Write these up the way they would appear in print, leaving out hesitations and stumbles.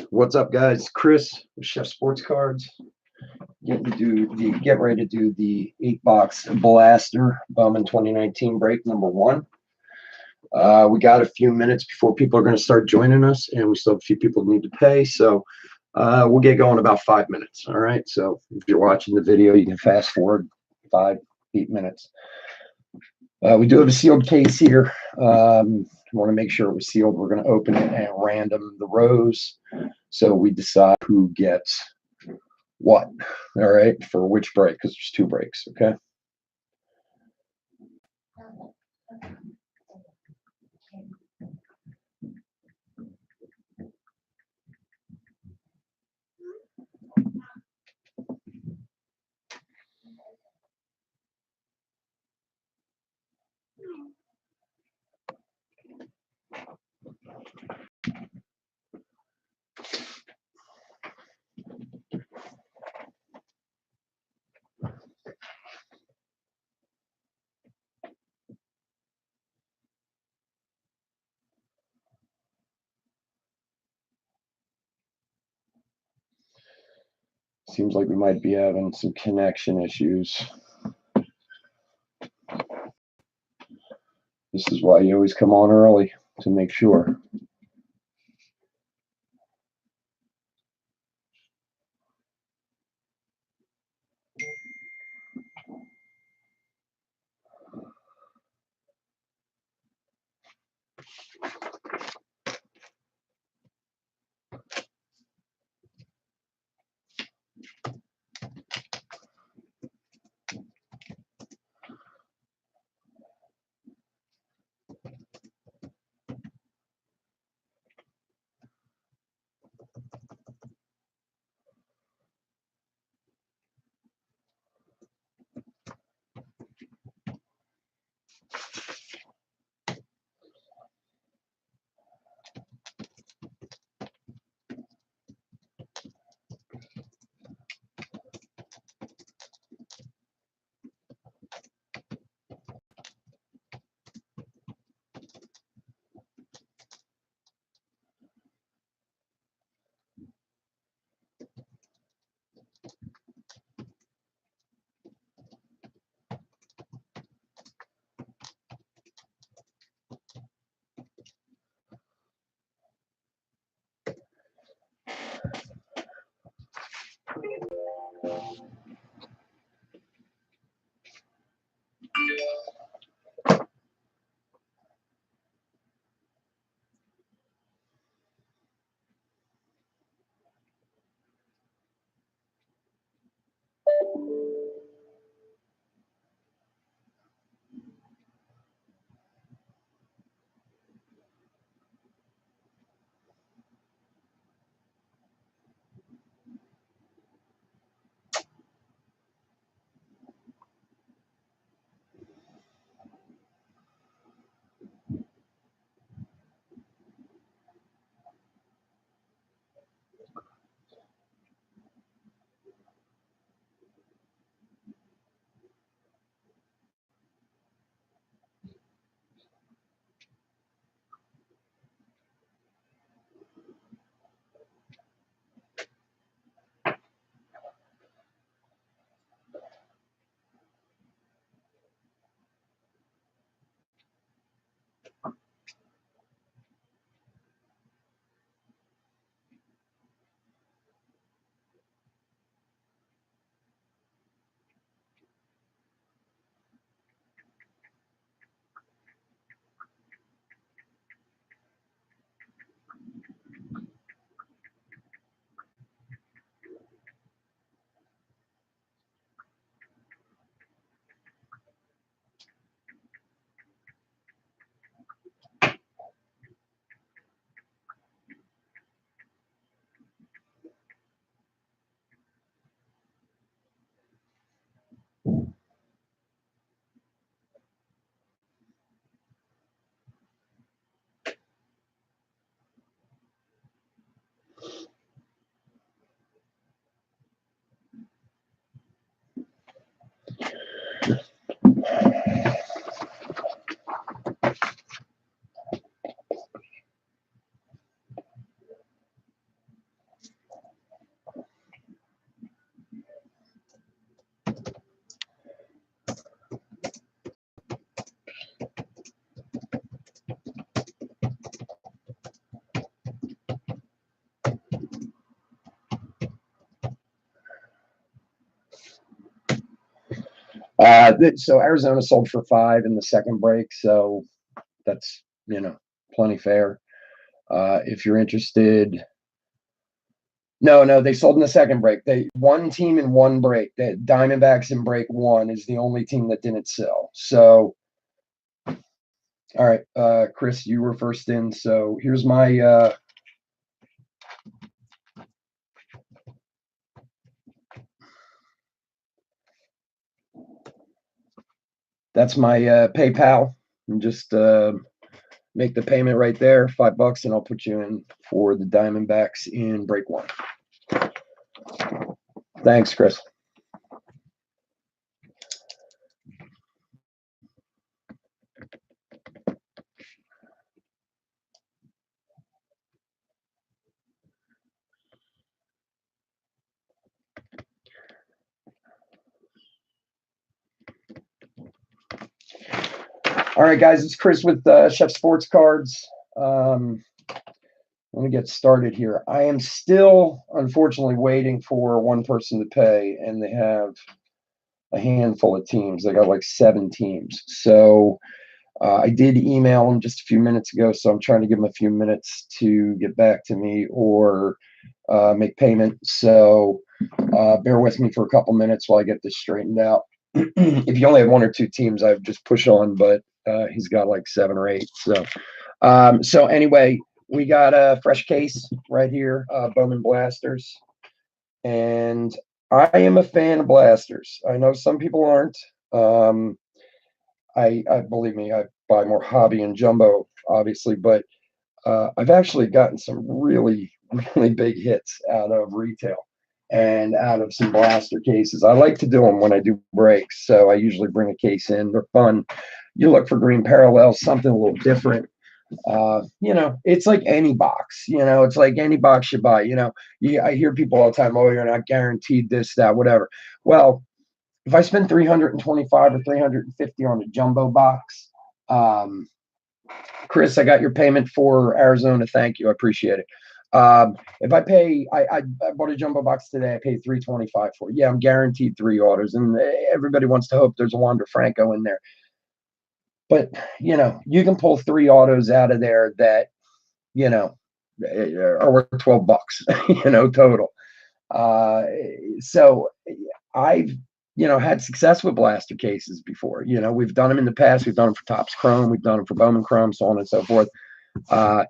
What's up, guys? Chris with Chef Sports Cards. Get ready to do the 8-box blaster Bowman 2019 break number 1. We got a few minutes before people are going to start joining us, and we still have a few people who need to pay, so we'll get going in about 5 minutes. All right, so if you're watching the video, you can fast forward 5, 8 minutes. We do have a sealed case here. Want to make sure it was sealed. We're going to open it at random the rows, so we decide who gets what. All right, for which break, because there's 2 breaks. Okay. Seems like we might be having some connection issues. This is why you always come on early, to make sure. So Arizona sold for 5 in the second break, so that's, plenty fair. If you're interested, no, they sold in the second break. One team in one break. The Diamondbacks in break one is the only team that didn't sell. So, all right, Chris, you were first in. So here's my that's my PayPal, and just make the payment right there, $5, and I'll put you in for the Diamondbacks in break one. Thanks, Chris. All right, guys, it's Chris with Chef Sports Cards. Let me get started here. I am still, unfortunately, waiting for one person to pay, and they have a handful of teams. They got like 7 teams. So I did email them just a few minutes ago, so I'm trying to give them a few minutes to get back to me or make payment. So bear with me for a couple minutes while I get this straightened out. If you only have 1 or 2 teams, I would just push on, but he's got like 7 or 8. So anyway, we got a fresh case right here, Bowman Blasters. And I am a fan of blasters. I know some people aren't. I believe me, I buy more hobby and jumbo, obviously, but I've actually gotten some really, really big hits out of retail and out of some blaster cases. I like to do them when I do breaks, so I usually bring a case in. They're fun. You look for green parallels, something a little different. It's like any box. It's like any box you buy. I hear people all the time, "Oh, you're not guaranteed this, that, whatever." Well, if I spend 325 or 350 on a jumbo box, Chris, I got your payment for Arizona. Thank you. I appreciate it. If I pay, I bought a jumbo box today. I paid 325 for it. Yeah, I'm guaranteed 3 orders, and everybody wants to hope there's a Wander Franco in there. But you can pull 3 autos out of there that are worth $12, total. So I've had success with blaster cases before. We've done them in the past. We've done them for Topps Chrome. We've done them for Bowman Chrome, so on and so forth. The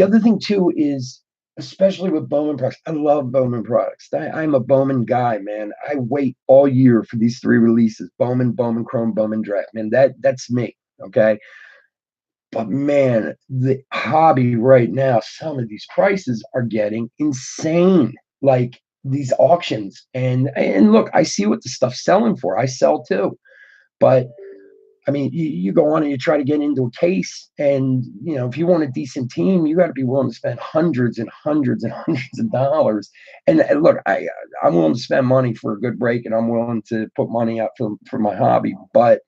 other thing too is, especially with Bowman products, I love Bowman products. I'm a Bowman guy, man. I wait all year for these 3 releases: Bowman, Bowman Chrome, Bowman Draft. Man, that's me. Okay. But man, the hobby right now, some of these prices are getting insane. Like these auctions, and look, I see what the stuff's selling for. I sell too, but I mean, you go on and you try to get into a case, and if you want a decent team, you got to be willing to spend hundreds and hundreds and hundreds of dollars. And look, I'm willing to spend money for a good break, and I'm willing to put money out for my hobby, but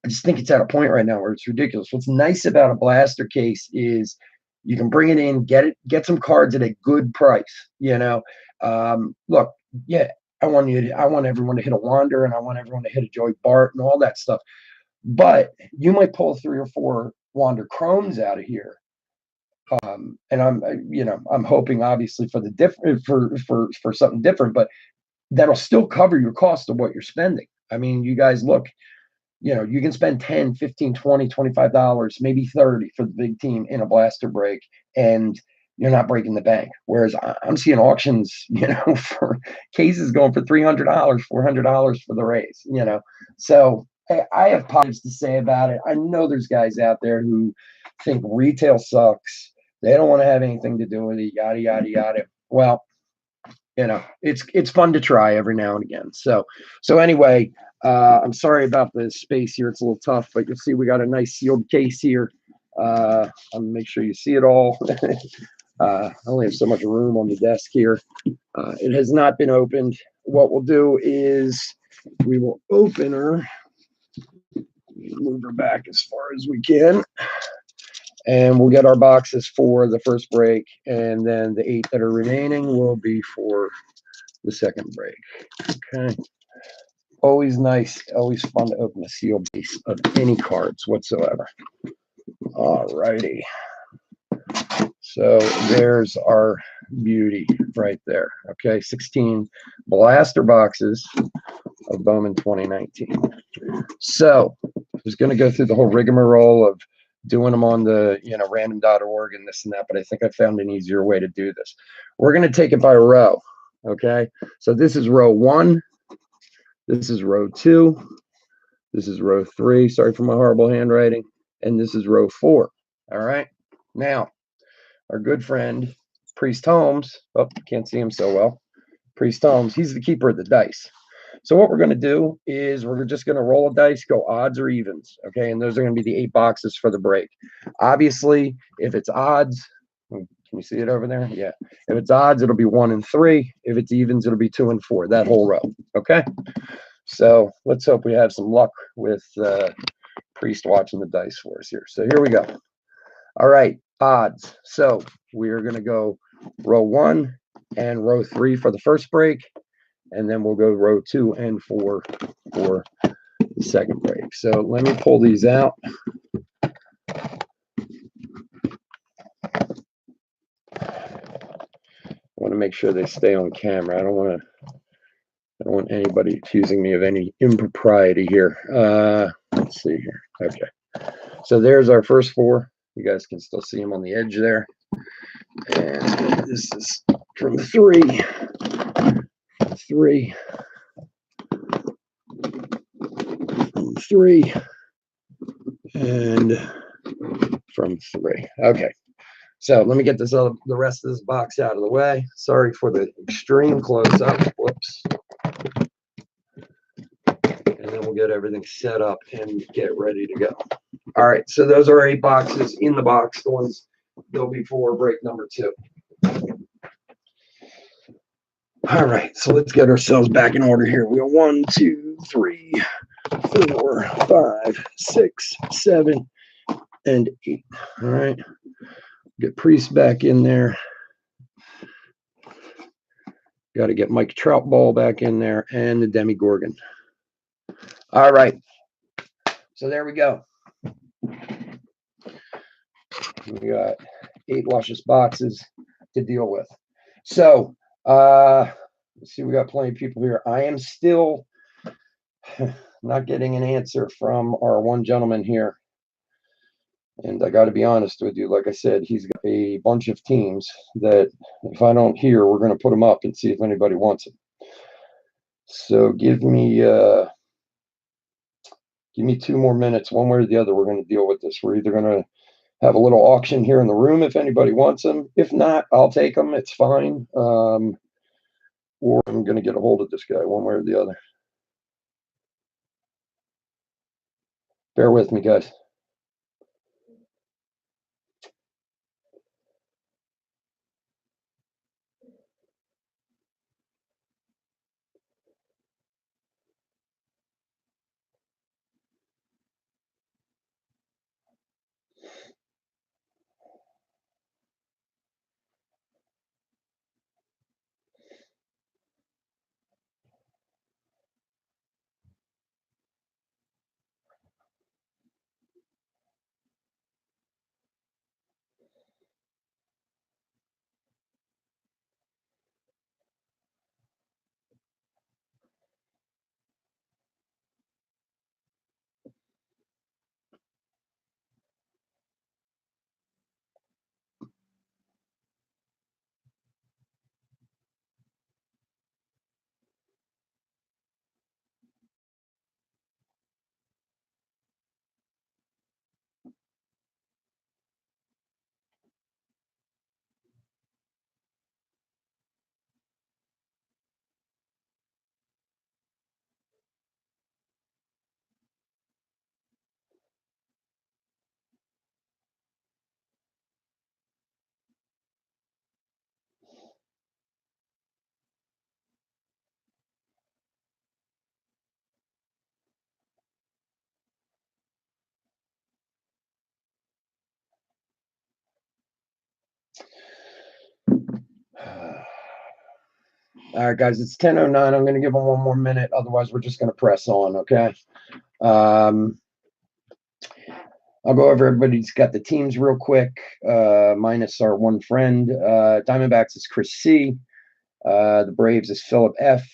I just think it's at a point right now where it's ridiculous. What's nice about a blaster case is you can bring it in, get some cards at a good price. Look, yeah, I want everyone to hit a Wander, and I want everyone to hit a Joey Bart and all that stuff. But you might pull 3 or 4 Wander Chromes out of here. And I'm hoping obviously for the different for something different, but that'll still cover your cost of what you're spending. I mean, you guys look, you can spend 10, 15, 20, $25, maybe 30 for the big team in a blaster break, and you're not breaking the bank. Whereas I'm seeing auctions, for cases going for $300, $400 for the Rays, So I have positives to say about it. I know there's guys out there who think retail sucks. They don't want to have anything to do with it, yada, yada, yada. Well, it's fun to try every now and again. So anyway, I'm sorry about the space here. It's a little tough, but you'll see we got a nice sealed case here. I'm gonna make sure you see it all. I only have so much room on the desk here. It has not been opened. What we'll do is we will open her, move her back as far as we can, and we'll get our boxes for the first break, and then the 8 that are remaining will be for the second break. Okay. Always nice, always fun to open a sealed base of any cards whatsoever. All righty. So there's our beauty right there. Okay, 16 blaster boxes of Bowman 2019. So I was going to go through the whole rigmarole of doing them on the random.org and this and that, but I think I found an easier way to do this. We're going to take it by row. Okay, so this is row 1, this is row 2, this is row 3. Sorry for my horrible handwriting. And this is row 4. All right. Now, our good friend, Priest Holmes. Oh, can't see him so well. Priest Holmes, he's the keeper of the dice. So what we're going to do is we're just going to roll a dice, go odds or evens. Okay. And those are going to be the 8 boxes for the break. Obviously, if it's odds, can you see it over there? Yeah. If it's odds, it'll be 1 and 3. If it's evens, it'll be 2 and 4, that whole row. Okay. So let's hope we have some luck with Priest watching the dice for us here. So here we go. All right, odds. So we're going to go row 1 and row 3 for the first break, and then we'll go row 2 and 4 for the second break. So let me pull these out. I want to make sure they stay on camera. I don't want anybody accusing me of any impropriety here. Let's see here. Okay. So there's our first 4. You guys can still see them on the edge there. And this is from 3, 3, 3, and from 3. Okay. So let me get this the rest of this box out of the way. Sorry for the extreme close-up. Whoops. And then we'll get everything set up and get ready to go. All right, so those are 8 boxes in the box. The ones they'll be for break number 2. All right, so let's get ourselves back in order here. We got 1, 2, 3, 4, 5, 6, 7, and 8. All right, get Priest back in there. Got to get Mike Troutball back in there and the Demigorgon. All right, so there we go. We got 8 luscious boxes to deal with. So let's see, we got plenty of people here. I am still not getting an answer from our one gentleman here. And I got to be honest with you, like I said, he's got a bunch of teams that if I don't hear, we're going to put them up and see if anybody wants them. So give me 2 more minutes, one way or the other. We're going to deal with this. We're either going to have a little auction here in the room if anybody wants them. If not, I'll take them. It's fine. Or I'm going to get a hold of this guy one way or the other. Bear with me, guys. All right, guys, it's 10:09. I'm going to give them one more minute. Otherwise, we're just going to press on, okay? Um, I'll go over everybody's got the teams real quick, minus our one friend. Diamondbacks is Chris C. The Braves is Philip F.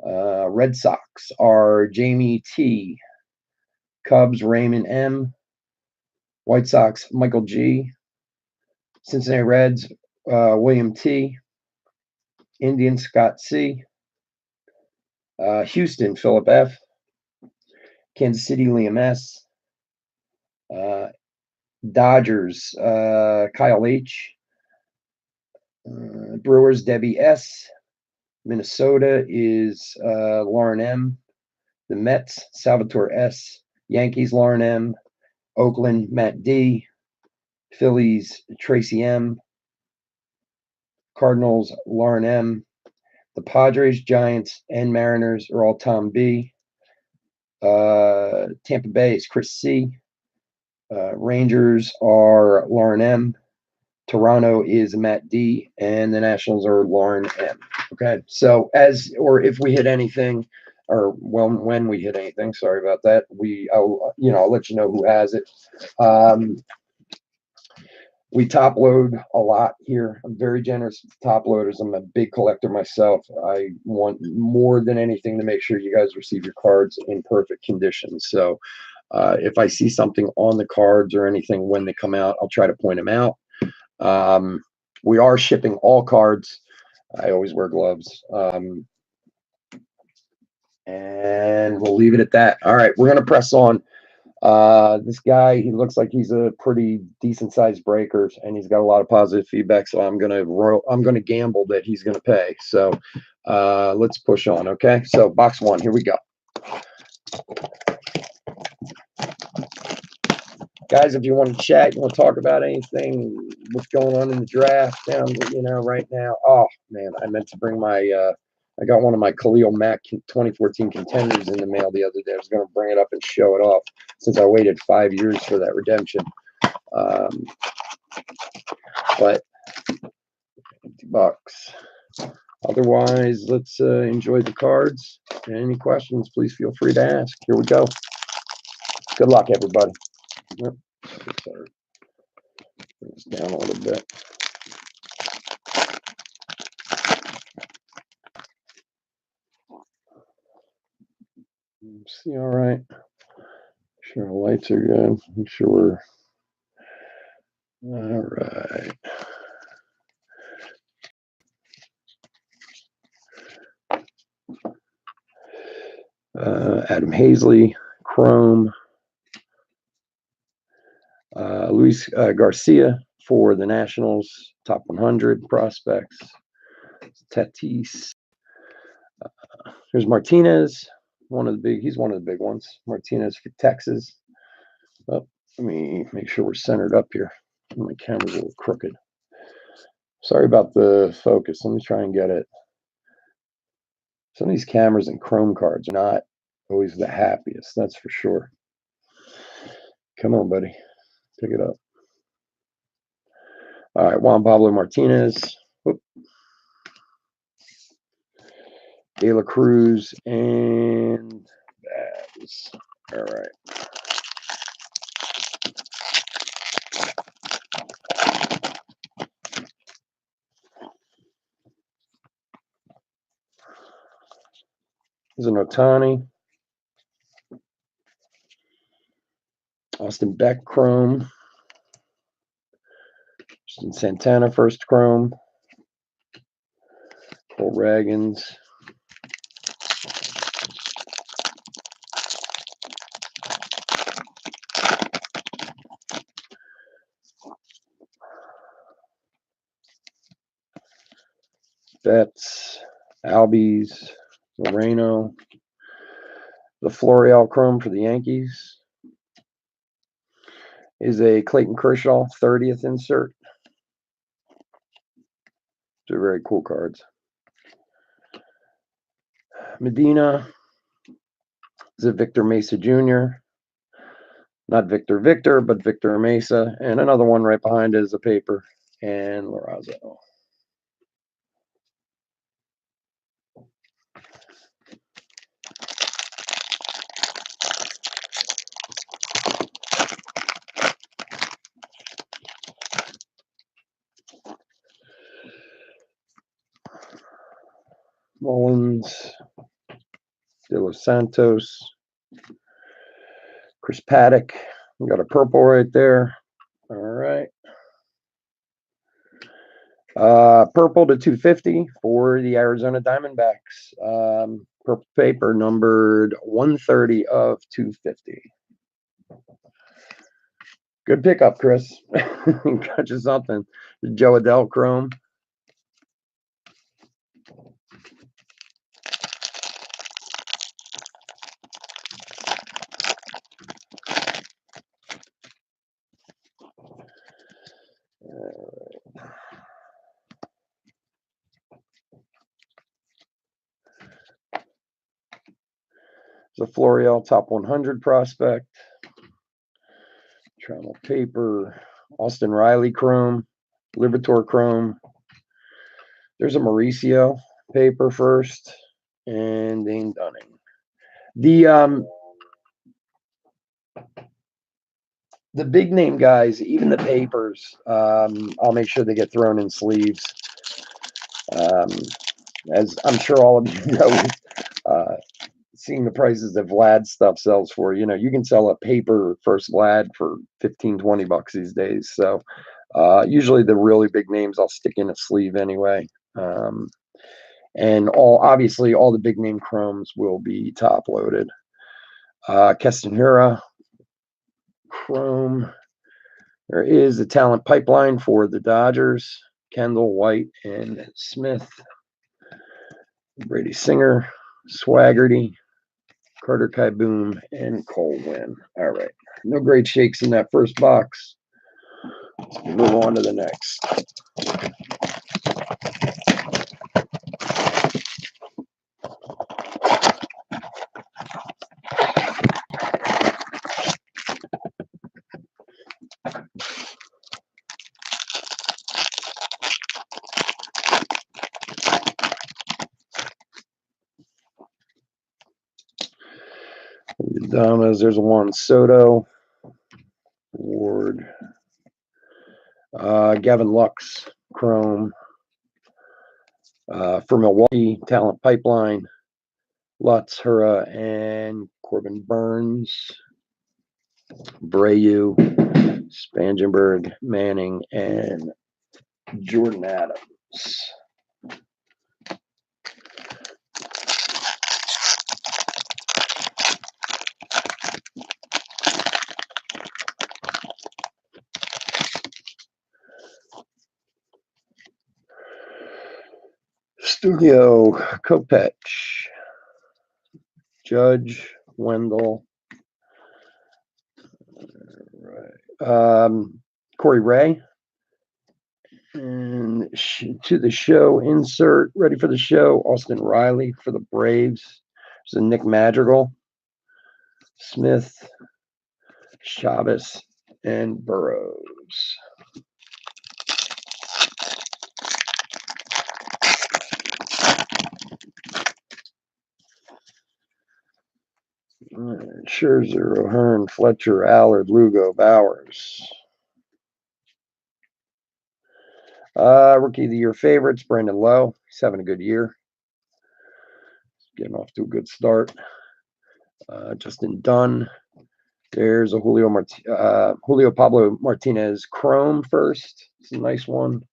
Red Sox are Jamie T. Cubs, Raymond M. White Sox, Michael G. Cincinnati Reds, William T. Indians, Scott C. Houston, Philip F. Kansas City, Liam S. Dodgers, Kyle H. Brewers, Debbie S. Minnesota is Lauren M. The Mets, Salvatore S. Yankees, Lauren M. Oakland, Matt D. Phillies, Tracy M. Cardinals, Lauren M. The Padres, Giants, and Mariners are all Tom B. Tampa Bay is Chris C. Rangers are Lauren M. Toronto is Matt D. And the Nationals are Lauren M. Okay, so if we hit anything, or when we hit anything, sorry about that, I'll let you know who has it. We top load a lot here. I'm very generous with top loaders. I'm a big collector myself. I want more than anything to make sure you guys receive your cards in perfect condition. So if I see something on the cards or anything when they come out, I'll try to point them out. We are shipping all cards. I always wear gloves. And we'll leave it at that. All right, we're going to press on. This guy, he looks like he's a pretty decent sized breaker, and he's got a lot of positive feedback. So I'm gonna gamble that he's gonna pay. So let's push on. Okay, so box one, here we go. Guys, if you want to chat, you want to talk about anything, what's going on in the draft down, right now. Oh man, I meant to bring my I got one of my Khalil Mack 2014 contenders in the mail the other day. I was going to bring it up and show it off since I waited 5 years for that redemption. But $50. Otherwise, let's enjoy the cards. Any questions, please feel free to ask. Here we go. Good luck, everybody. Yep. Sorry. Bring this down a little bit. See, all right. Make sure the lights are good. Make sure we're all right. Adam Hazley, Chrome. Luis Garcia for the Nationals, top 100 prospects. Tatis. Here's Martinez, he's one of the big ones. Martinez for Texas. Oh, let me make sure we're centered up here. My camera's a little crooked. Sorry about the focus. Let me try and get it. Some of these cameras and Chrome cards are not always the happiest, that's for sure. Come on, buddy. Pick it up. All right, Juan Pablo Martinez. Whoop. De La Cruz and Babs. All right. There's an Otani. Austin Beck Chrome. Justin Santana first Chrome. Cole Ragans. Betts. Albies. Moreno. The Florial Chrome for the Yankees is a Clayton Kershaw 30th insert. They're very cool cards. Medina is a Victor Mesa Jr. Not Victor, but Victor Mesa. And another one right behind is a paper and Lorazzo. Mullins, De Los Santos, Chris Paddock. We got a purple right there. All right. Purple to 250 for the Arizona Diamondbacks. Purple paper numbered 130 of 250. Good pickup, Chris. Got you something. Joe Adell Chrome. The Florial Top 100 prospect. Trammel paper. Austin Riley Chrome. Libertor Chrome. There's a Mauricio paper first. And Dane Dunning. The big name guys, even the papers, I'll make sure they get thrown in sleeves. As I'm sure all of you know, seeing the prices that Vlad stuff sells for, you can sell a paper first Vlad for 15, 20 bucks these days. So usually the really big names I'll stick in a sleeve anyway. And obviously all the big name chromes will be top loaded. Castanera chrome. There is a talent pipeline for the Dodgers. Kendall, White, and Smith. Brady Singer, Swaggerty, Carter Kieboom, and Cole Winn. All right. No great shakes in that first box. Let's move on to the next. Damas, there's a Juan Soto, Ward, Gavin Lux, Chrome, for Milwaukee, Talent Pipeline, Lutz, Hura, and Corbin Burns, Brayu, Spangenberg, Manning, and Jordan Adams. Studio, Kopech, Judge, Wendell, Corey Ray, and to the show insert, ready for the show, Austin Riley for the Braves. There's a Nick Madrigal, Smith, Chavez, and Burrows. Scherzer, O'Hearn, Fletcher, Allard, Lugo, Bowers. Rookie of the Year favorites, Brandon Lowe. He's having a good year. Getting off to a good start. Justin Dunn. There's a Julio Pablo Martinez Chrome first. It's a nice one.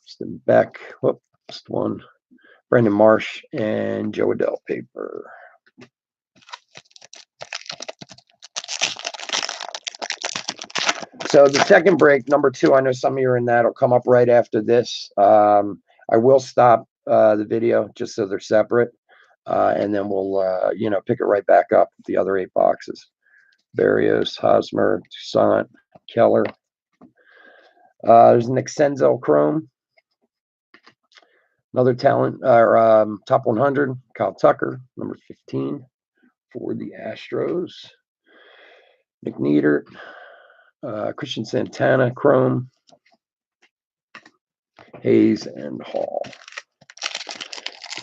Justin Beck. Whoop, just one. Brandon Marsh and Joe Adell paper. So the second break, number 2, I know some of you are in that. Will come up right after this. I will stop the video just so they're separate, and then we'll pick it right back up with the other 8 boxes. Barrios, Hosmer, Toussaint, Keller. There's Nick Senzel Chrome. Another talent, top 100, Kyle Tucker, number 15 for the Astros. Nick Niedert, Christian Santana Chrome. Hayes and Hall.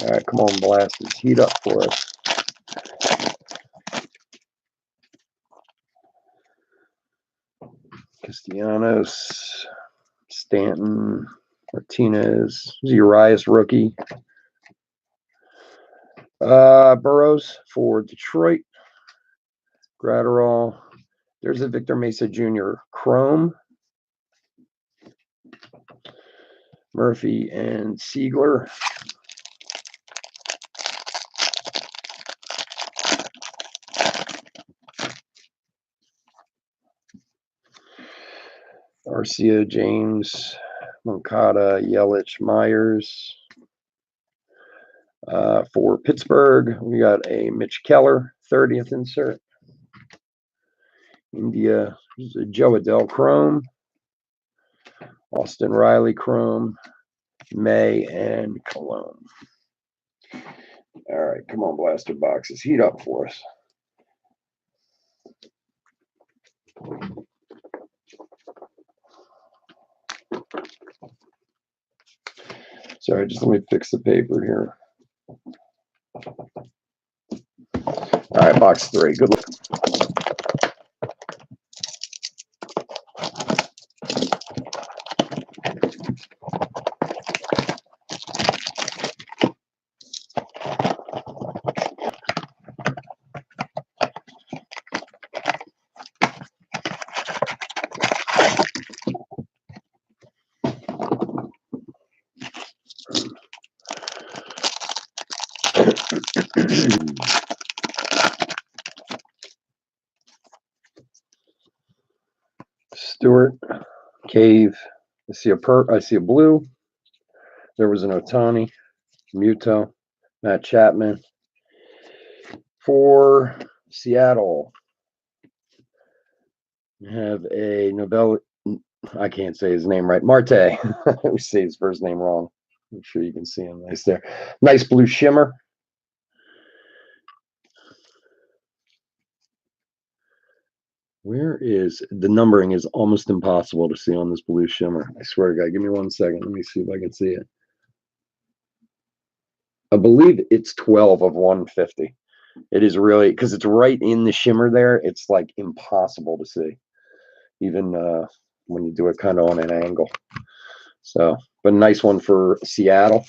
All right, come on, blast this heat up for us. Castellanos, Stanton, Martinez, Urias rookie, Burrows for Detroit. Gratterall. There's a Victor Mesa Jr. Chrome. Murphy and Siegler. Arcia, James, Moncada, Yelich, Myers. For Pittsburgh, we got a Mitch Keller, 30th insert. India, a Joe Adell Chrome. Austin Riley Chrome. May and Cologne. All right, come on, blaster boxes. Heat up for us. Sorry, just let me fix the paper here. All right, box 3. Good luck. Stewart, Cave. I see a blue. There was an Ohtani, Muto, Matt Chapman. For Seattle, we have a Nobel. I can't say his name right. Marte. I always say his first name wrong. I'm sure you can see him nice there. Nice blue shimmer. Where is the numbering is almost impossible to see on this blue shimmer. I swear to God. Give me 1 second. Let me see if I can see it. I believe it's 12 of 150. It is really, because it's right in the shimmer there. It's like impossible to see, even when you do it kind of on an angle. So, but a nice one for Seattle.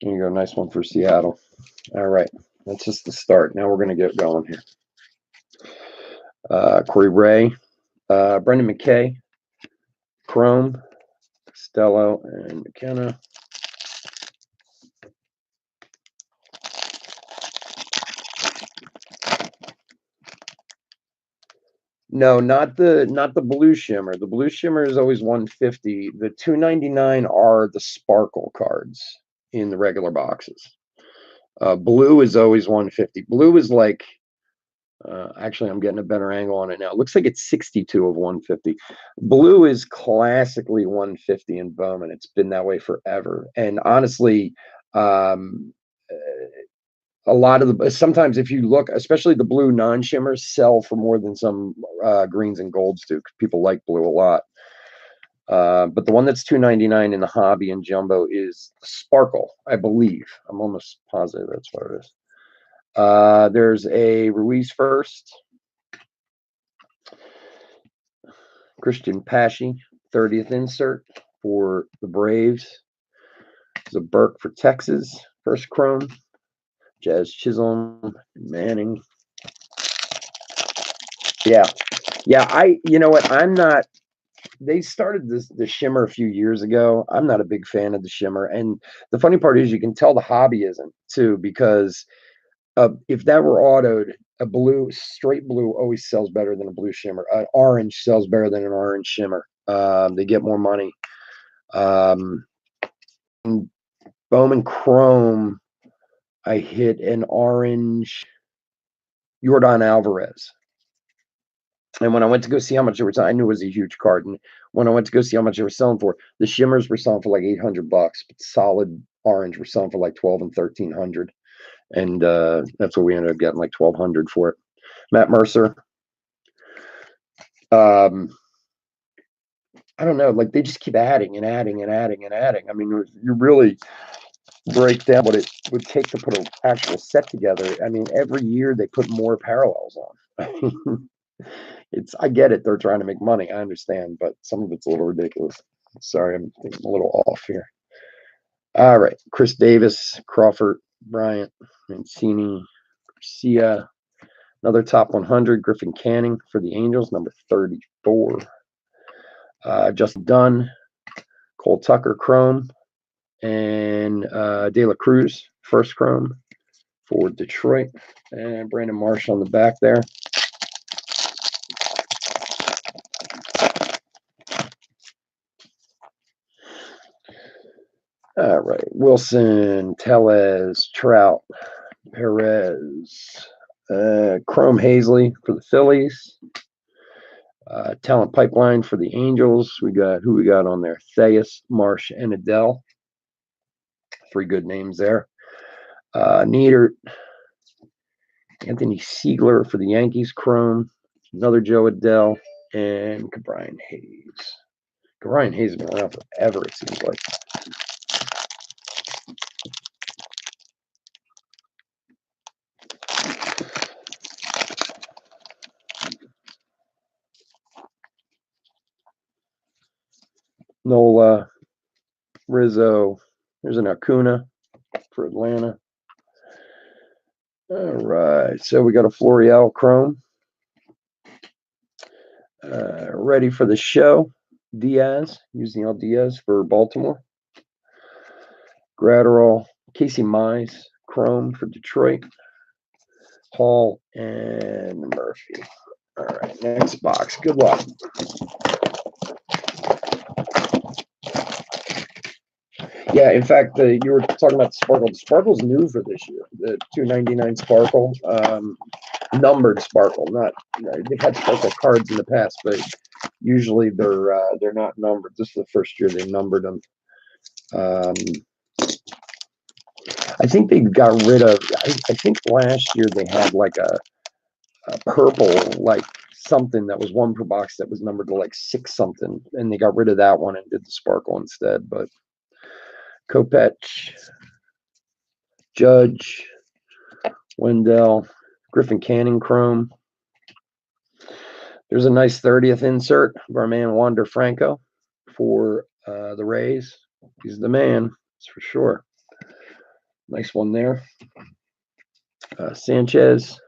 There you go. Nice one for Seattle. All right. That's just the start. Now we're going to get going here. Corey Ray, Brendan McKay, Chrome, Costello, and McKenna. No, not the blue shimmer. The blue shimmer is always 150. The 299 are the sparkle cards in the regular boxes. Blue is always 150. Blue is like, actually, I'm getting a better angle on it now. It looks like it's 62 of 150. Blue is classically 150 in Bowman. It's been that way forever. And honestly, a lot of the sometimes if you look, especially the blue non-shimmers sell for more than some greens and golds do. People like blue a lot. But the one that's $2.99 in the hobby and jumbo is Sparkle, I believe. I'm almost positive that's what it is. There's a Ruiz first. Christian Pashy, 30th insert for the Braves. There's a Burke for Texas, first chrome. Jazz Chisholm, Manning. Yeah. You know what? I'm not. They started the shimmer a few years ago. I'm not a big fan of the shimmer. And the funny part is you can tell the hobby isn't too, because if that were autoed, a blue, straight blue always sells better than a blue shimmer. An orange sells better than an orange shimmer. They get more money. Bowman Chrome, I hit an orange Yordan Alvarez. And when I went to go see how much they were selling, I knew it was a huge card. And when I went to go see how much they were selling for, the shimmers were selling for like $800, but solid orange were selling for like 12 and 1300. And that's what we ended up getting, like 1200 for it. Matt Mercer. I don't know, like they just keep adding and adding and adding and adding. I mean, you really break down what it would take to put an actual set together. I mean, every year they put more parallels on. I get it. They're trying to make money. I understand, but some of it's a little ridiculous. Sorry, I'm thinking a little off here. All right. Chris Davis, Crawford, Bryant, Mancini, Garcia. Another top 100, Griffin Canning for the Angels, number 34. Justin Dunn, Cole Tucker, Chrome, and De La Cruz, first Chrome for Detroit. And Brandon Marsh on the back there. All right. Wilson, Tellez, Trout, Perez, Chrome Hazley for the Phillies. Talent Pipeline for the Angels. We got who we got on there? Theus, Marsh, and Adele. 3 good names there. Nieder, Anthony Siegler for the Yankees. Chrome. Another Joe Adele, and Brian Hayes. Brian Hayes has been around forever, it seems like. Nola, Rizzo. There's an Acuna for Atlanta. All right, so we got a Florial Chrome. Ready for the show. Diaz, using all Diaz for Baltimore. Gratterall, Casey Mize, Chrome for Detroit. Hall and Murphy. All right, next box. Good luck. Yeah, in fact, you were talking about the Sparkle. The Sparkle's new for this year. The 299 Sparkle, numbered Sparkle. Not they've had Sparkle cards in the past, but usually they're not numbered. This is the first year they numbered them. I think they got rid of. I think last year they had like a purple, like something that was 1 per box that was numbered to like 6 something, and they got rid of that one and did the Sparkle instead. But Kopech, Judge, Wendell, Griffin Canning Chrome. There's a nice 30th insert of our man Wander Franco for the Rays. He's the man, that's for sure. Nice one there. Sanchez,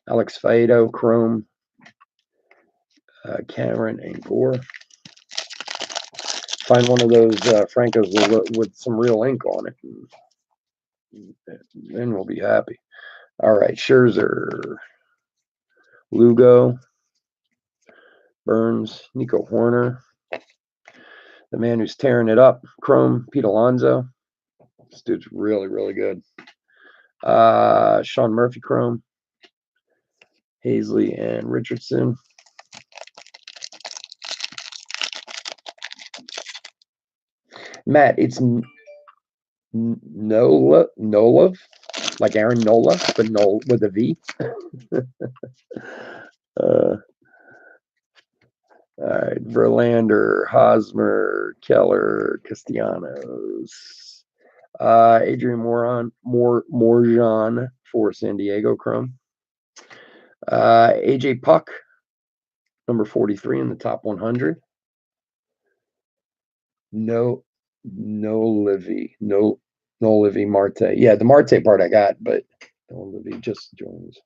Alex Faedo, Chrome, Cameron, and Gore. Find one of those Francos with some real ink on it. Then we'll be happy. All right, Scherzer, Lugo, Burns, Nico Horner, the man who's tearing it up, Chrome, Pete Alonso. This dude's really, really good. Sean Murphy, Chrome, Hazley, and Richardson. Matt, it's Nola, like Aaron Nola, but Nola with a V. All right, Verlander, Hosmer, Keller, Castellanos, Adrian Morjan for San Diego Chrome, AJ Puck, number 43 in the top 100. No Livy Marte. Yeah, the Marte part I got, but no Livy just joins.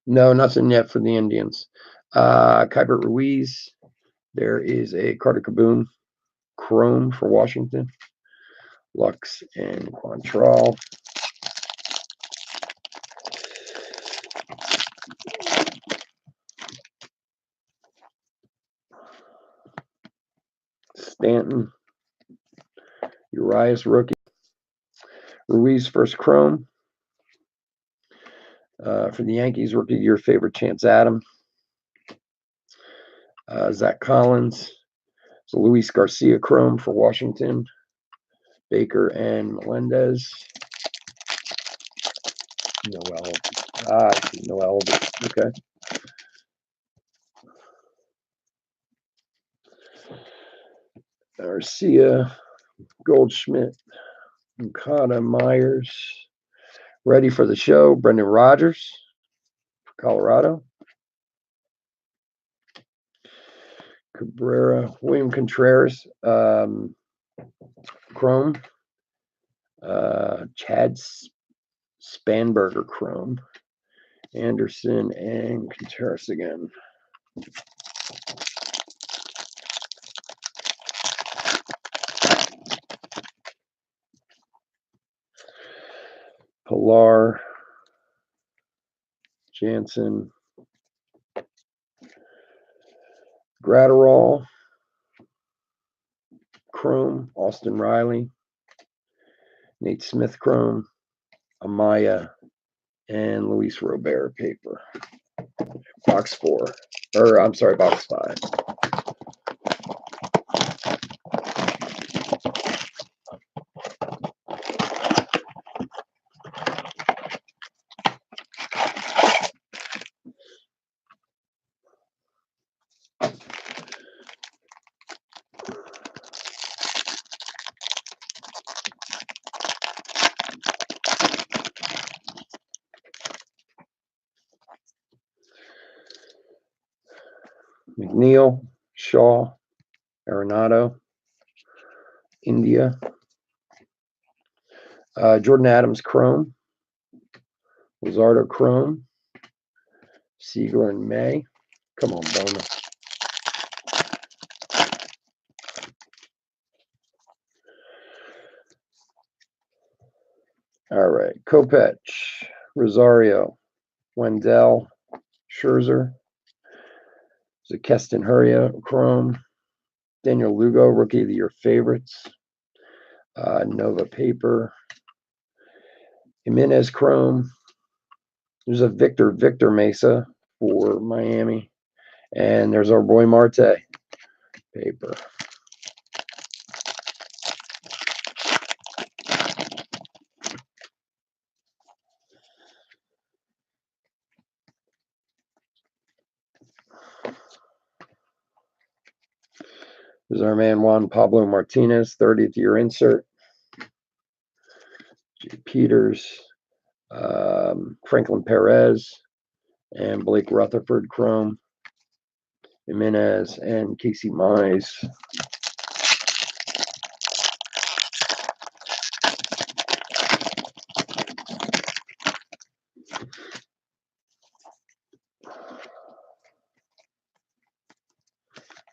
No, nothing yet for the Indians. Kybert Ruiz. There is a Carter Kaboom Chrome for Washington. Lux and Quantrill. Stanton. Urias rookie. Ruiz first Chrome. For the Yankees, rookie your favorite Chance Adam. Zach Collins. So Luis Garcia Chrome for Washington. Baker and Melendez. Noel. Noel. Okay. Garcia, Goldschmidt, Okada, Myers. Ready for the show, Brendan Rodgers, Colorado. Cabrera, William Contreras, Chrome. Chad Spanberger, Chrome. Anderson and Contreras again. Pilar, Jansen, Gratterall, Chrome, Austin Riley, Nate Smith, Chrome, Amaya, and Luis Robert, paper. Box 4, or I'm sorry, box 5. McNeil, Shaw, Arenado, India, Jordan Adams, Chrome, Luzardo, Chrome, Siegler and May. Come on, Bowman. All right, Kopech, Rosario, Wendell, Scherzer, Keston Hurria, Chrome, Daniel Lugo, Rookie of the Year favorites, Nova paper, Jimenez, Chrome. There's a Victor Mesa for Miami, and there's our boy Marte paper. There's our man Juan Pablo Martinez, 30th year insert. J. Peters, Franklin Perez, and Blake Rutherford, Chrome. Jimenez and Casey Mize.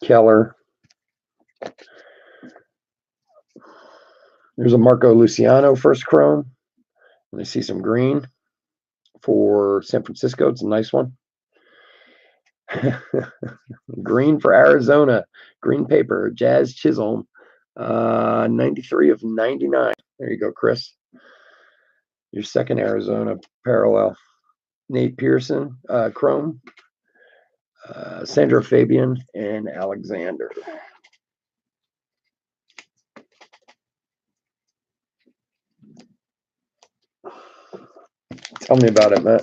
Keller. There's a Marco Luciano first Chrome. And I see some green for San Francisco. It's a nice one. Green for Arizona. Green paper. Jazz Chisholm. 93 of 99. There you go, Chris. Your second Arizona parallel. Nate Pearson, Chrome. Sandro Fabian and Alexander. Tell me about it, Matt.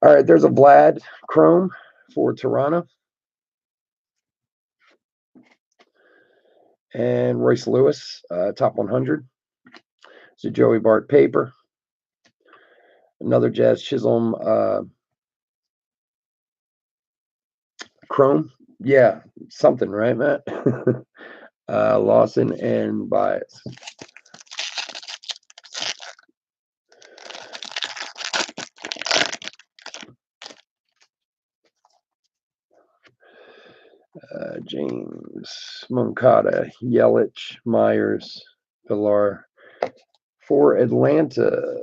All right, there's a Vlad Chrome for Toronto. And Royce Lewis, top 100. It's a Joey Bart paper. Another Jazz Chisholm Chrome. Yeah, something, right, Matt? Lawson and Bias. James, Moncada, Yelich, Myers, Villar for Atlanta.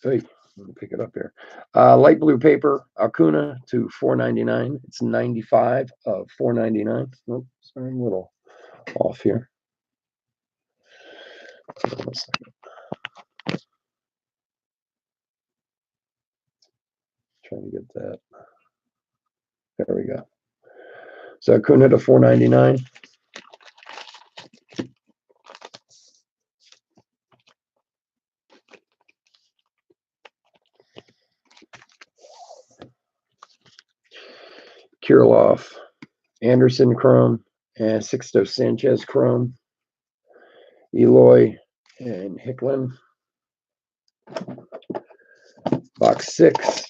Hey, let me pick it up here. Light blue paper, Acuna to $4.99. It's 95 of $4.99. Oops, sorry, I'm a little off here. Trying to get that. There we go. So Acuna to $4.99. Kirilloff, Anderson chrome, and Sixto Sanchez chrome, Eloy and Hicklin. Box 6.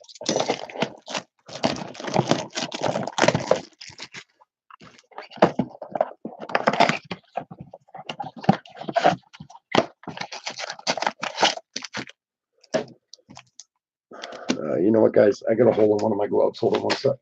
You know what, guys? I got a hole in one of my gloves. Hold on one sec.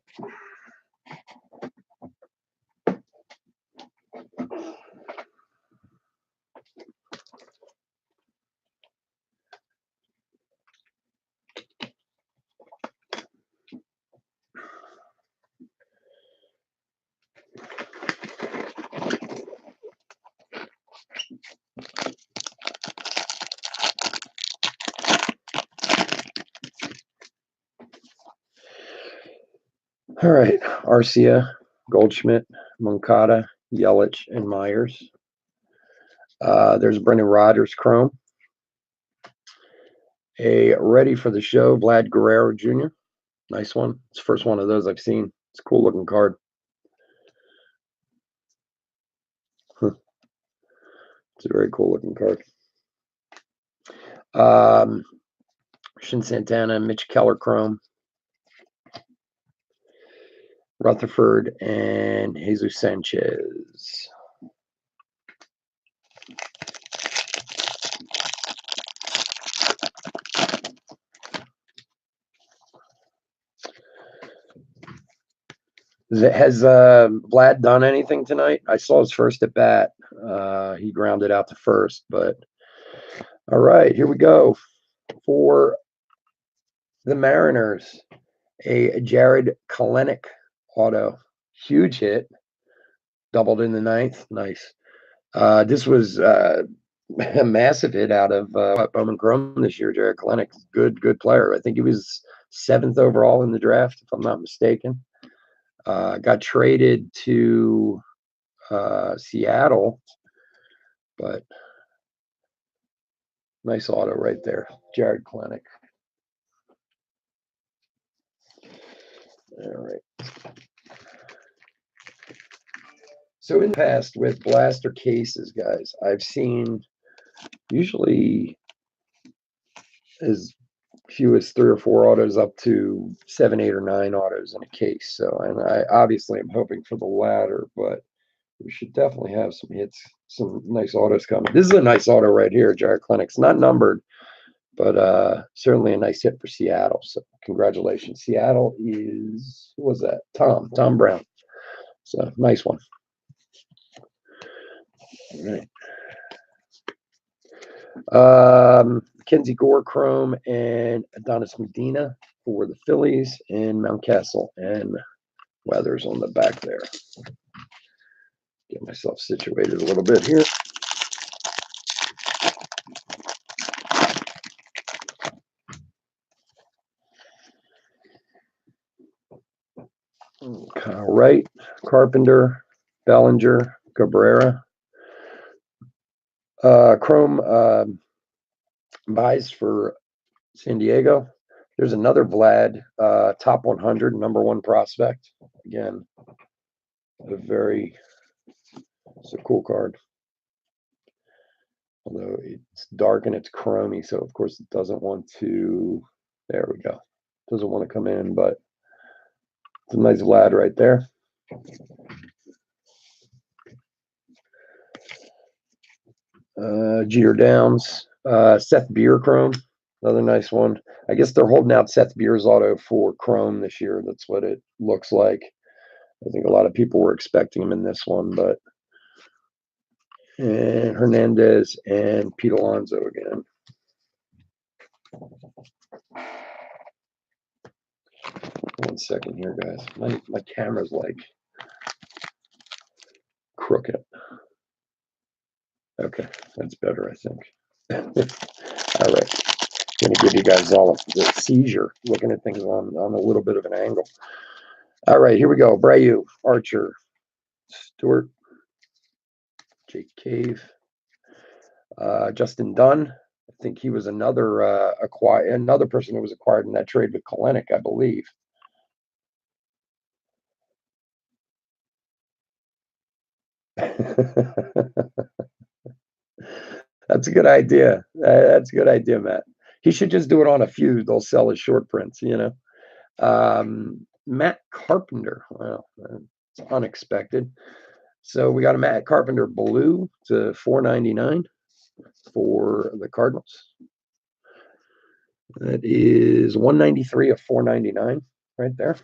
All right, Arcia, Goldschmidt, Moncada, Yelich, and Myers. There's Brendan Rodgers chrome. A ready for the show, Vlad Guerrero Jr. Nice one. It's the first one of those I've seen. It's a cool looking card. It's a very cool looking card. Shin Santana, Mitch Keller chrome. Rutherford and Jesus Sanchez. Has Vlad done anything tonight? I saw his first at bat. He grounded out to first, but all right, here we go. For the Mariners, a Jared Kelenic auto. Huge hit. Doubled in the ninth. Nice. This was a massive hit out of Bowman Chrome this year. Jared Kelenic, good player. I think he was 7th overall in the draft, if I'm not mistaken. Got traded to Seattle, but nice auto right there. Jared Kelenic. All right. So in the past with blaster cases, guys, I've seen usually as few as 3 or 4 autos up to 7, 8, or 9 autos in a case. So, and I obviously am hoping for the latter, but we should definitely have some hits, some nice autos coming. This is a nice auto right here, Jared Kelenic. Not numbered, but certainly a nice hit for Seattle. So congratulations. Seattle is, who was that? Tom Brown. So nice one. All right. Kenzie Gore chrome and Adonis Medina for the Phillies, and Mountcastle and Weathers on the back there. Get myself situated a little bit here. Kyle Wright, Carpenter, Bellinger, Cabrera. Chrome buys for San Diego. There's another Vlad, top 100, number 1 prospect. Again, it's a cool card. Although it's dark and it's chromey, so of course it doesn't want to, there we go. Doesn't want to come in, but it's a nice Vlad right there. Jeter Downs, Seth Beer chrome, another nice one. I guess they're holding out Seth Beer's auto for chrome this year. That's what it looks like. I think a lot of people were expecting him in this one, but and Hernandez and Pete Alonso again. One second here, guys. My camera's like crooked. Okay, that's better, I think. All right. Going to give you guys all the seizure, looking at things on a little bit of an angle. All right, here we go. Brayu, Archer, Stewart, Jake Cave, Justin Dunn. I think he was another person who was acquired in that trade with Kelenic, I believe. That's a good idea. That's a good idea, Matt. He should just do it on a few. They'll sell his short prints, you know. Matt Carpenter. Well, it's unexpected. So we got a Matt Carpenter blue to 4.99 for the Cardinals. That is 193 of 4.99 right there.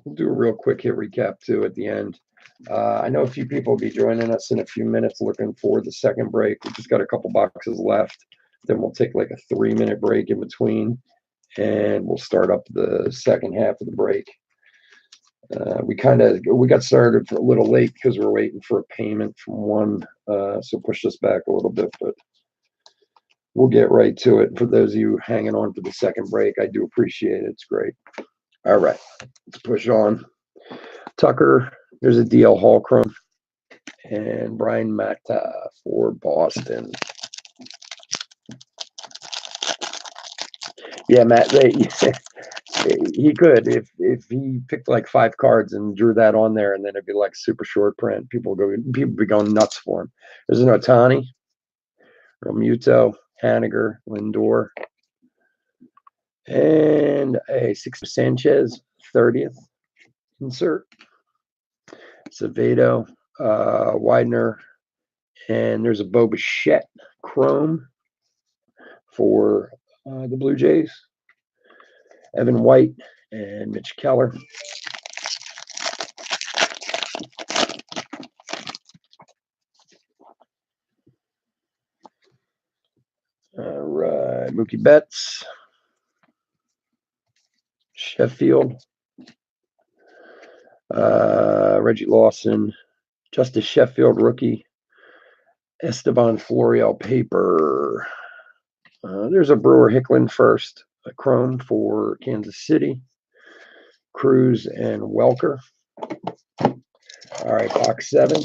We'll do a real quick hit recap too at the end. I know a few people will be joining us in a few minutes looking for the second break. We just got a couple boxes left. Then we'll take like a 3-minute break in between, and we'll start up the second half of the break. We got started for a little late because we're waiting for a payment from one, so pushed us back a little bit, but we'll get right to it. For those of you hanging on for the second break, I do appreciate it. It's great. All right, let's push on. Tucker, there's a DL Hall Chrome, and Brian Mata for Boston. Yeah, Matt, he could if he picked like 5 cards and drew that on there, and then it'd be like super short print. People be going nuts for him. There's an Otani, Romuto, Haniger, Lindor, and a 6 Sanchez 30th insert. Acevedo, Widener, and there's a Bo Bichette Chrome for the Blue Jays. Evan White and Mitch Keller. All right, Mookie Betts, Sheffield, Reggie Lawson, Justice Sheffield rookie, Esteban Florial paper. There's a Brewer Hicklin first, a Chrome for Kansas City, Cruz and Welker. All right, box 7.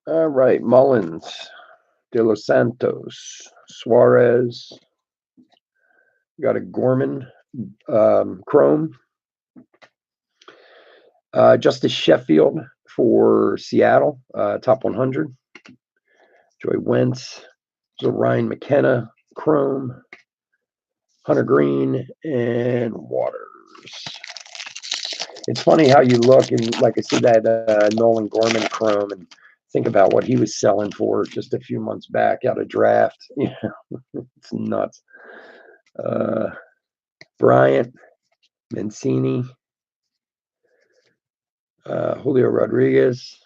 All right, Mullins, De Los Santos, Suarez. Got a Gorman Chrome. Justice Sheffield for Seattle, top 100. Joy Wentz. There's a Ryan McKenna Chrome. Hunter Green and Waters. It's funny how you look and like I see that Nolan Gorman Chrome and think about what he was selling for just a few months back out of draft. Yeah, it's nuts. Bryant, Mancini, Julio Rodriguez,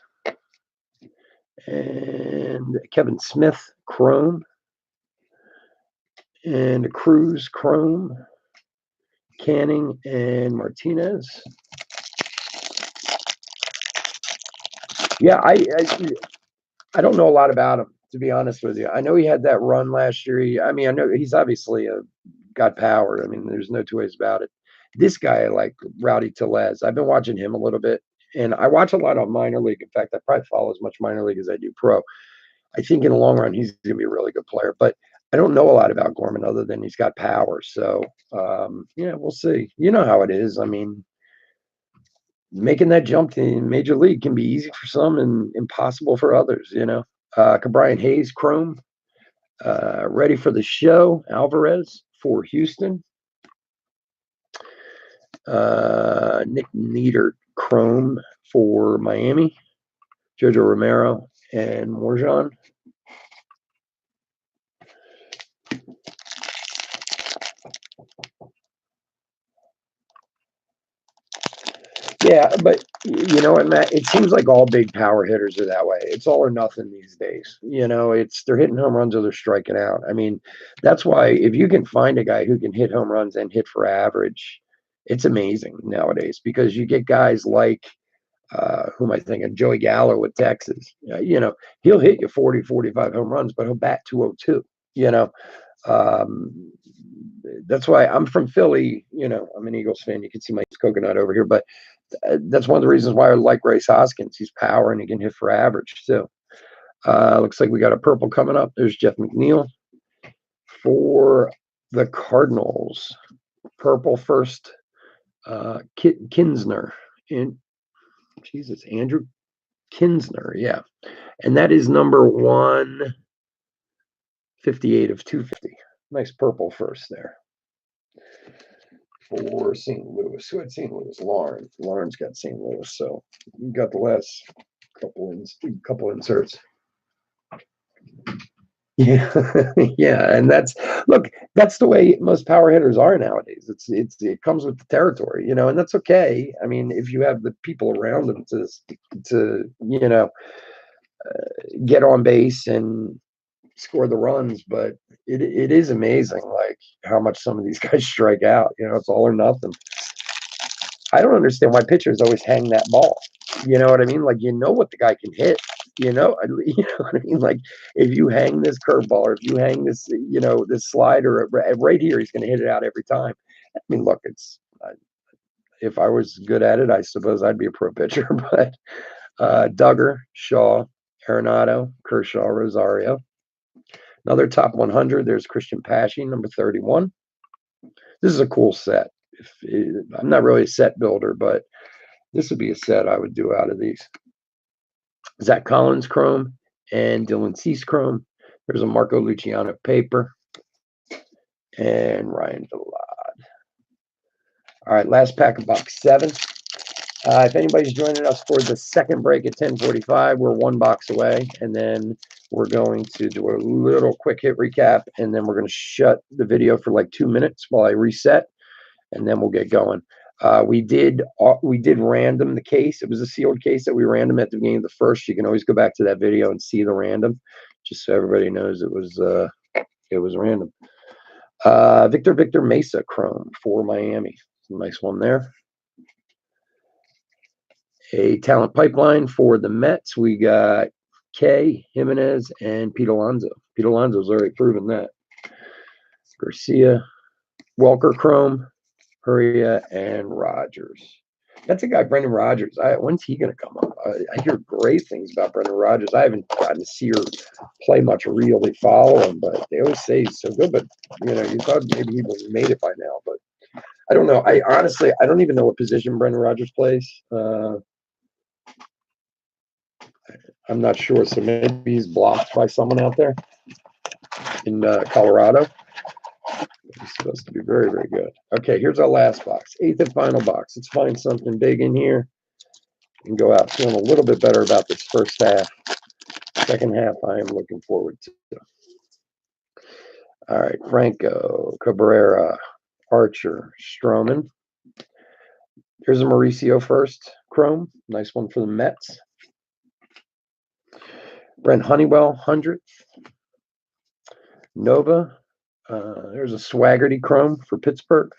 and Kevin Smith Chrome, and a Cruz Chrome, Canning and Martinez. Yeah, I don't know a lot about him, to be honest with you. I know he had that run last year. I know he's obviously got power. I mean, there's no two ways about it. This guy, like Rowdy Tellez, I've been watching him a little bit, and I watch a lot of minor league. In fact, I probably follow as much minor league as I do pro. I think in the long run, he's going to be a really good player, but I don't know a lot about Gorman other than he's got power. So, yeah, we'll see. You know how it is. I mean, making that jump to major league can be easy for some and impossible for others, you know. Brian Hayes Chrome, ready for the show. Alvarez for Houston. Nick Nieder Chrome for Miami. Jojo Romero and Morjan. Yeah, but you know what, Matt? It seems like all big power hitters are that way. It's all or nothing these days. You know, they're hitting home runs or they're striking out. I mean, that's why if you can find a guy who can hit home runs and hit for average, it's amazing nowadays because you get guys like Who am I thinking? Joey Gallo with Texas. You know, he'll hit you 40, 45 home runs, but he'll bat 202. You know, um, that's why I'm from Philly. You know, I'm an Eagles fan. You can see my coconut over here, but that's one of the reasons why I like Race Hoskins. He's power and he can hit for average too. Looks like we got a purple coming up. There's Jeff McNeil for the Cardinals. Purple first, Kinsner. And Jesus, Andrew Kinsner, yeah. And that is number 158 of 250. Nice purple first there. For St. Louis. Who had St. Louis? Lauren. Lauren's got St. Louis, so you got the last couple inserts. Yeah, yeah, and that's the way most power hitters are nowadays. It comes with the territory, you know, and that's okay. I mean, if you have the people around them to you know get on base and score the runs, but it is amazing like how much some of these guys strike out. You know, it's all or nothing. I don't understand why pitchers always hang that ball. You know what I mean? Like, you know what the guy can hit. You know what I mean? Like, if you hang this curveball or if you hang this, you know, this slider right here, he's going to hit it out every time. I mean, look, if I was good at it, I suppose I'd be a pro pitcher. But Duggar, Shaw, Arenado, Kershaw, Rosario. Another top 100. There's Christian Pashy, number 31. This is a cool set. I'm not really a set builder, but this would be a set I would do out of these. Zach Collins chrome and Dylan Cease chrome. There's a Marco Luciano paper and Ryan Vilade. All right, last pack of box 7. If anybody's joining us for the second break at 10:45, we're 1 box away, and then we're going to do a little quick hit recap, and then we're going to shut the video for like 2 minutes while I reset, and then we'll get going. We did random the case. It was a sealed case that we random at the beginning of the first. You can always go back to that video and see the random, just so everybody knows it was random. Victor Mesa chrome for Miami. Nice one there. A talent pipeline for the Mets. We got Kay, Jimenez, and Pete Alonso. Pete Alonso's already proven that. Garcia, Welker chrome, Hurria, and Rogers. That's a guy, Brendan Rodgers. When's he going to come up? I hear great things about Brendan Rodgers. I haven't gotten to see or play much or really follow him, but they always say he's so good. But, you know, you thought maybe he would have made it by now. But I don't know. I don't even know what position Brendan Rodgers plays. I'm not sure. So maybe he's blocked by someone out there in Colorado. He's supposed to be very, very good. Okay, here's our last box. 8th and final box. Let's find something big in here and go out feeling a little bit better about this first half. Second half, I am looking forward to. All right, Franco, Cabrera, Archer, Stroman. Here's a Mauricio first chrome. Nice one for the Mets. Brent Honeywell, 100th. Nova. There's a Swaggerty chrome for Pittsburgh.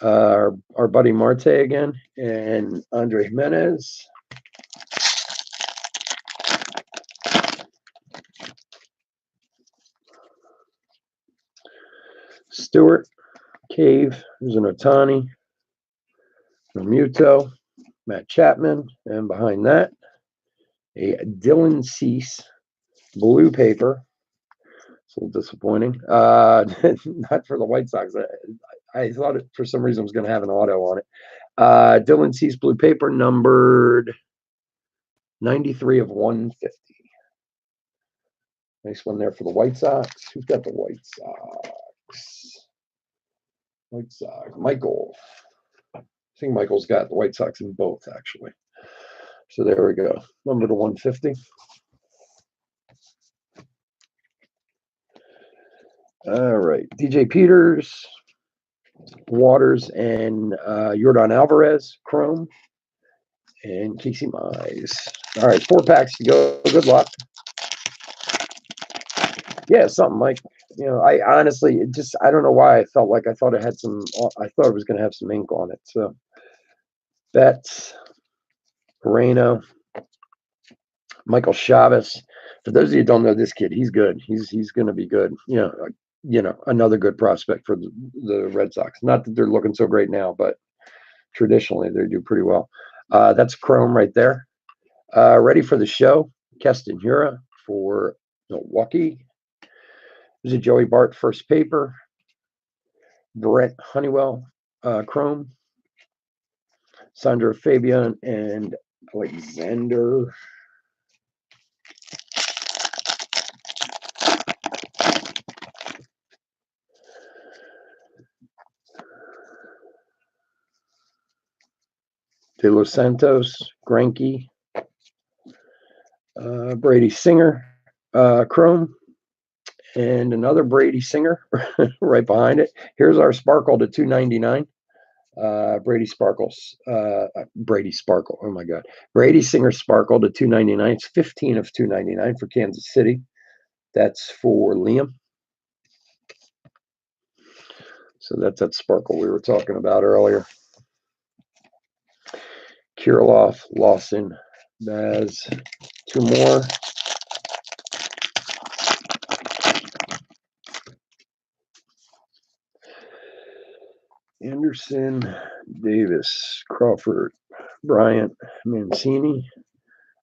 Our buddy Marte again, and Andre Jimenez. Stewart, Cave. There's an Otani. Muto, Matt Chapman, and behind that, a Dylan Cease blue paper. It's a little disappointing. Not for the White Sox. I thought it for some reason was going to have an auto on it. Dylan Cease blue paper numbered 93 of 150. Nice one there for the White Sox. Who's got the White Sox? White Sox. Michael. I think Michael's got the White Sox in both, actually. So there we go. Number to 150. All right. DJ Peters, Waters, and Yordan Alvarez, chrome, and Casey Mize. All right, 4 packs to go. Good luck. Yeah, something like, you know, I honestly I don't know why I thought it had some, I thought it was going to have some ink on it. So bets. Moreno, Michael Chavez. For those of you who don't know this kid, he's good. He's going to be good. Another good prospect for the Red Sox. Not that they're looking so great now, but traditionally they do pretty well. That's Chrome right there. Ready for the show. Keston Hura for Milwaukee. There's a Joey Bart first paper. Brett Honeywell Chrome. Sandra Fabian and Alexander. De Los Santos, Greinke, Brady Singer, Chrome, and another Brady Singer right behind it. Here's our Sparkle to 299. Brady Sparkles, Brady Sparkle. Oh my God, Brady Singer Sparkle to 299. It's 15 of 299 for Kansas City. That's for Liam. So that's that Sparkle we were talking about earlier. Kirilloff, Lawson, Baz, two more. Anderson, Davis, Crawford, Bryant, Mancini.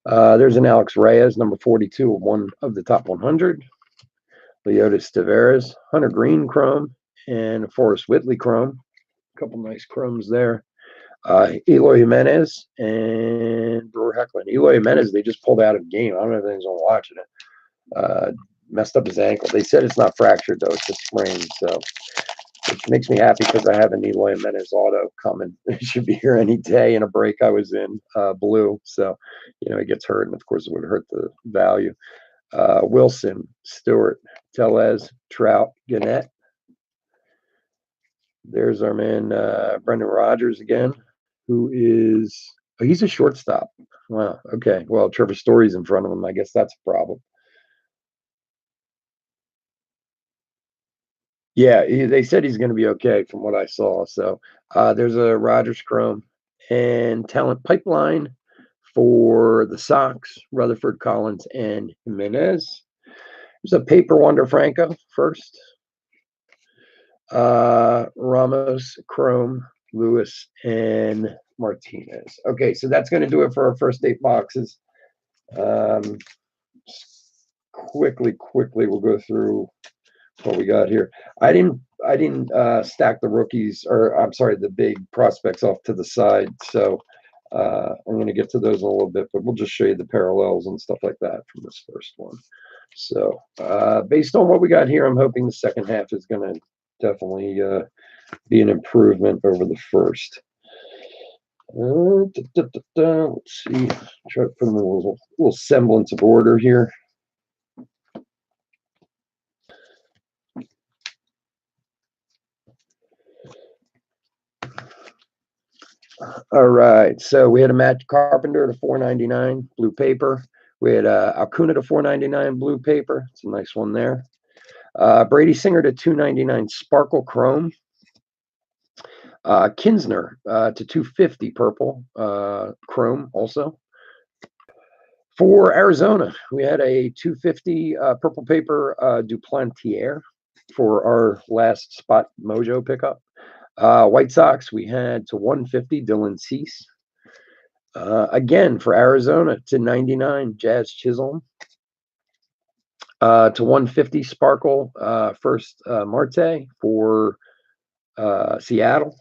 There's an Alex Reyes, number 42, one of the top 100. Leotis Taveras, Hunter Green Chrome, and Forrest Whitley Chrome. A couple nice chromes there. Eloy Jimenez and Brewer Hecklin. Eloy Jimenez, they just pulled out of the game. I don't know if anyone's watching it. Messed up his ankle. They said it's not fractured, though. It's a sprain. So, which makes me happy because I have an Eloy Jimenez auto coming. It should be here any day in a break I was in, blue. So, it gets hurt, and of course it would hurt the value. Wilson, Stewart, Tellez, Trout, Gannett. There's our man, Brendan Rodgers again, who is, he's a shortstop. Wow. Okay. Well, Trevor Story's in front of him. I guess that's a problem. Yeah, they said he's going to be okay from what I saw. So there's a Rodgers Chrome and Talent Pipeline for the Sox, Rutherford, Collins, and Jimenez. There's a Paper Wonder Franco first. Ramos, Chrome, Lewis, and Martinez. Okay, so that's going to do it for our first 8 boxes. Quickly, we'll go through what we got here. I didn't stack the rookies, or I'm sorry, the big prospects off to the side. So I'm going to get to those in a little bit, but we'll just show you the parallels and stuff like that from this first one. So based on what we got here, I'm hoping the second half is going to definitely be an improvement over the first. Let's see. Try to put them in a little semblance of order here. All right. So we had a Matt Carpenter to 499 blue paper. We had Acuna to 499 blue paper. It's a nice one there. Brady Singer to 299 Sparkle Chrome. Kinsner to 250 purple Chrome also. For Arizona, we had a 250 purple paper Duplantier for our last spot mojo pickup. White Sox, we had to 150 Dylan Cease. Again, for Arizona, to 99 Jazz Chisholm. To 150 Sparkle first Marte for Seattle.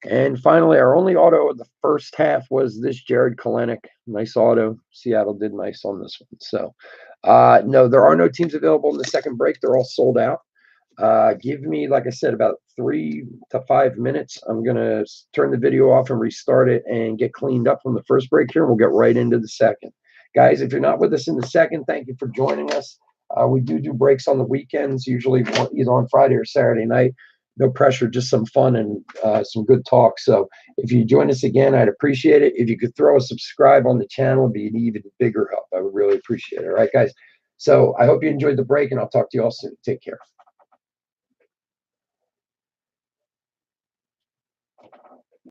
And finally, our only auto of the first half was this Jared Kelenic. Nice auto. Seattle did nice on this one. So, no, there are no teams available in the second break. They're all sold out. Give me, like I said, about 3 to 5 minutes. I'm going to turn the video off and restart it and get cleaned up from the first break here. And we'll get right into the second. Guys, if you're not with us in the second, thank you for joining us. We do breaks on the weekends, usually either on Friday or Saturday night. No pressure, just some fun and some good talk. So if you join us again, I'd appreciate it. If you could throw a subscribe on the channel, it'd be an even bigger help. I would really appreciate it. All right, guys. So I hope you enjoyed the break, and I'll talk to you all soon. Take care.